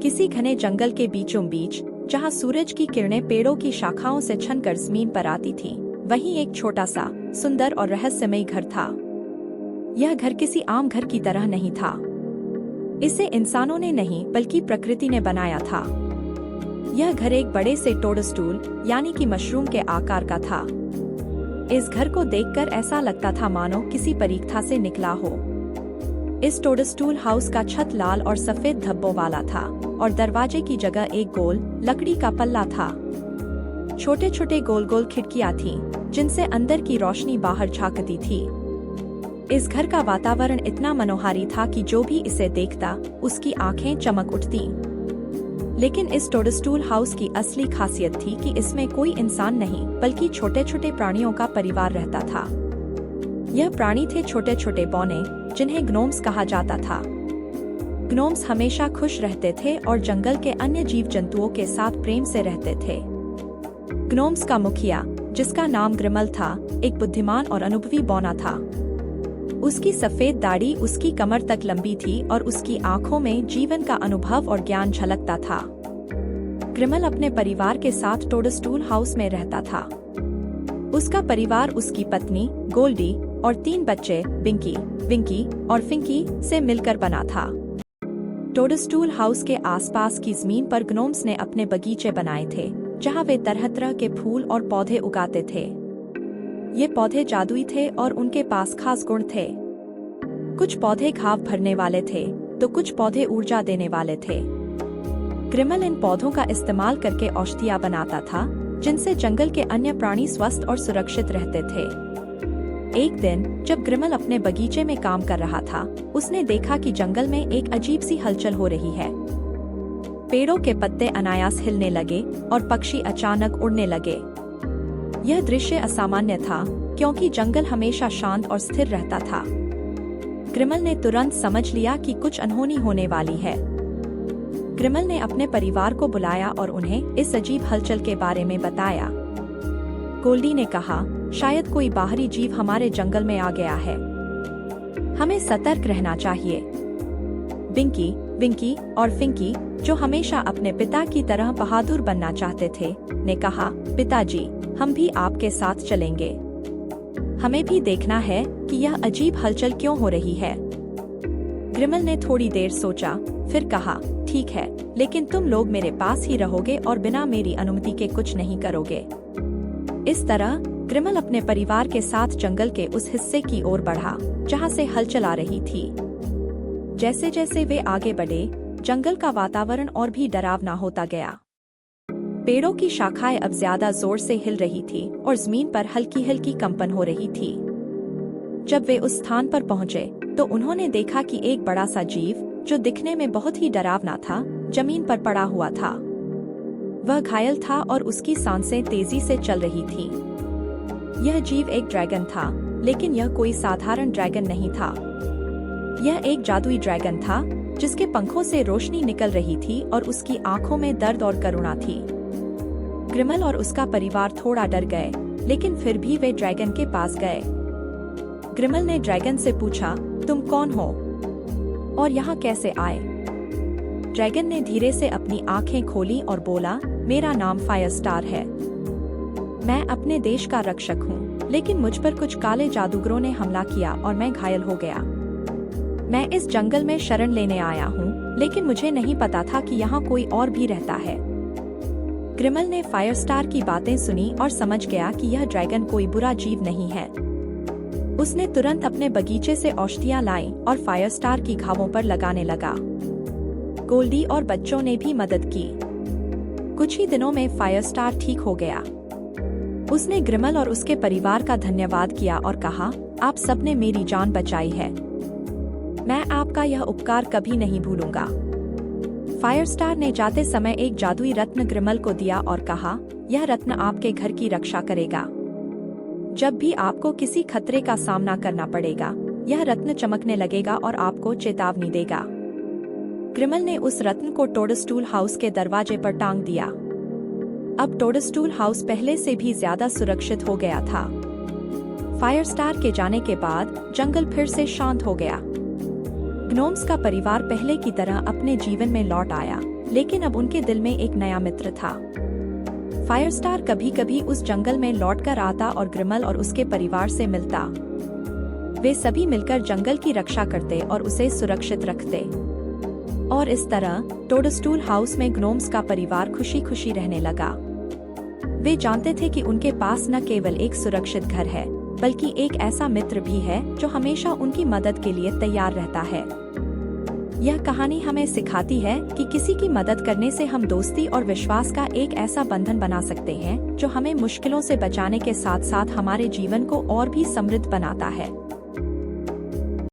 किसी घने जंगल के बीचों बीच, जहाँ सूरज की किरणें पेड़ों की शाखाओं से छनकर जमीन पर आती थीं, वहीं एक छोटा सा, सुंदर और रहस्यमयी घर था। यह घर किसी आम घर की तरह नहीं था। इसे इंसानों ने नहीं बल्कि प्रकृति ने बनाया था। यह घर एक बड़े से टोडस्टूल यानी कि मशरूम के आकार का था। इस घर को देखकर ऐसा लगता था मानो किसी परीक्षा से निकला हो। इस टोडस्टूल हाउस का छत लाल और सफेद धब्बों वाला था और दरवाजे की जगह एक गोल लकड़ी का पल्ला था। छोटे छोटे गोल गोल खिड़कियां थीं, जिनसे अंदर की रोशनी बाहर झांकती थी। इस घर का वातावरण इतना मनोहारी था कि जो भी इसे देखता उसकी आंखें चमक उठती। लेकिन इस टोडस्टूल हाउस की असली खासियत थी कि इसमें कोई इंसान नहीं बल्कि छोटे छोटे प्राणियों का परिवार रहता था। यह प्राणी थे छोटे छोटे बौने, जिन्हें ग्नोम्स कहा जाता था। ग्नोम्स हमेशा खुश रहते थे और जंगल के अन्य जीव जंतुओं के साथ प्रेम से रहते थे। ग्नोम्स का मुखिया, जिसका नाम ग्रिमल था, एक बुद्धिमान और अनुभवी बौना था। उसकी सफेद दाढ़ी उसकी कमर तक लंबी थी और उसकी आंखों में जीवन का अनुभव और ज्ञान झलकता था। ग्रिमल अपने परिवार के साथ टोडस्टूल हाउस में रहता था। उसका परिवार उसकी पत्नी गोल्डी और 3 बच्चे बिंकी, विंकी और फिंकी से मिलकर बना था। टोडस्टूल हाउस के आसपास की जमीन पर ग्नोम्स ने अपने बगीचे बनाए थे, जहां वे तरह तरह के फूल और पौधे उगाते थे। ये पौधे जादुई थे और उनके पास खास गुण थे। कुछ पौधे घाव भरने वाले थे तो कुछ पौधे ऊर्जा देने वाले थे। ग्रिमल इन पौधों का इस्तेमाल करके औषधियां बनाता था, जिनसे जंगल के अन्य प्राणी स्वस्थ और सुरक्षित रहते थे। एक दिन जब ग्रिमल अपने बगीचे में काम कर रहा था, उसने देखा कि जंगल में एक अजीब सी हलचल हो रही है। पेड़ों के पत्ते अनायास हिलने लगे और पक्षी अचानक उड़ने लगे। यह दृश्य असामान्य था, क्योंकि जंगल हमेशा शांत और स्थिर रहता था। ग्रिमल ने तुरंत समझ लिया कि कुछ अनहोनी होने वाली है। ग्रिमल ने अपने परिवार को बुलाया और उन्हें इस अजीब हलचल के बारे में बताया। गोल्डी ने कहा, शायद कोई बाहरी जीव हमारे जंगल में आ गया है। हमें सतर्क रहना चाहिए। बिंकी, विंकी और फिंकी, जो हमेशा अपने पिता की तरह बहादुर बनना चाहते थे, ने कहा, पिताजी, हम भी आपके साथ चलेंगे। हमें भी देखना है कि यह अजीब हलचल क्यों हो रही है। ग्रिमल ने थोड़ी देर सोचा, फिर कहा, ठीक है, लेकिन तुम लोग मेरे पास ही रहोगे और बिना मेरी अनुमति के कुछ नहीं करोगे। इस तरह ग्रिमल अपने परिवार के साथ जंगल के उस हिस्से की ओर बढ़ा जहां से हलचल आ रही थी। जैसे जैसे वे आगे बढ़े, जंगल का वातावरण और भी डरावना होता गया। पेड़ों की शाखाएं अब ज्यादा जोर से हिल रही थी और जमीन पर हल्की हल्की कंपन हो रही थी। जब वे उस स्थान पर पहुंचे, तो उन्होंने देखा कि एक बड़ा सा जीव, जो दिखने में बहुत ही डरावना था, जमीन पर पड़ा हुआ था। वह घायल था और उसकी सांसें तेजी से चल रही थीं। यह जीव एक ड्रैगन था, लेकिन यह कोई साधारण ड्रैगन नहीं था। यह एक जादुई ड्रैगन था, जिसके पंखों से रोशनी निकल रही थी और उसकी आंखों में दर्द और करुणा थी। ग्रिमल और उसका परिवार थोड़ा डर गए, लेकिन फिर भी वे ड्रैगन के पास गए। ग्रिमल ने ड्रैगन से पूछा, तुम कौन हो और यहाँ कैसे आए? ड्रैगन ने धीरे से अपनी आंखें खोली और बोला, मेरा नाम फायरस्टार है। मैं अपने देश का रक्षक हूँ, लेकिन मुझ पर कुछ काले जादूगरों ने हमला किया और मैं घायल हो गया। मैं इस जंगल में शरण लेने आया हूँ, लेकिन मुझे नहीं पता था कि यहाँ कोई और भी रहता है। ग्रिमल ने फायरस्टार की बातें सुनी और समझ गया कि यह ड्रैगन कोई बुरा जीव नहीं है। उसने तुरंत अपने बगीचे से औषधियां लाई और फायरस्टार की घावों पर लगाने लगा। गोल्डी और बच्चों ने भी मदद की। कुछ ही दिनों में फायरस्टार ठीक हो गया। उसने ग्रिमल और उसके परिवार का धन्यवाद किया और कहा, आप सबने मेरी जान बचाई है। मैं आपका यह उपकार कभी नहीं भूलूंगा। फायरस्टार ने जाते समय एक जादुई रत्न ग्रिमल को दिया और कहा, यह रत्न आपके घर की रक्षा करेगा। जब भी आपको किसी खतरे का सामना करना पड़ेगा, यह रत्न चमकने लगेगा और आपको चेतावनी देगा। ग्रिमल ने उस रत्न को टोडस्टूल हाउस के दरवाजे पर टांग दिया। अब टोडस्टूल हाउस पहले से भी ज्यादा सुरक्षित हो गया था। फायरस्टार के जाने के बाद जंगल फिर से शांत हो गया। ग्नोम्स का परिवार पहले की तरह अपने जीवन में लौट आया, लेकिन अब उनके दिल में एक नया मित्र था। फायरस्टार कभी कभी उस जंगल में लौटकर आता और ग्रिमल और उसके परिवार से मिलता। वे सभी मिलकर जंगल की रक्षा करते और उसे सुरक्षित रखते। और इस तरह टोडस्टूल हाउस में ग्नोम्स का परिवार खुशी खुशी रहने लगा। वे जानते थे कि उनके पास न केवल एक सुरक्षित घर है, बल्कि एक ऐसा मित्र भी है जो हमेशा उनकी मदद के लिए तैयार रहता है। यह कहानी हमें सिखाती है कि किसी की मदद करने से हम दोस्ती और विश्वास का एक ऐसा बंधन बना सकते हैं जो हमें मुश्किलों से बचाने के साथ साथ हमारे जीवन को और भी समृद्ध बनाता है।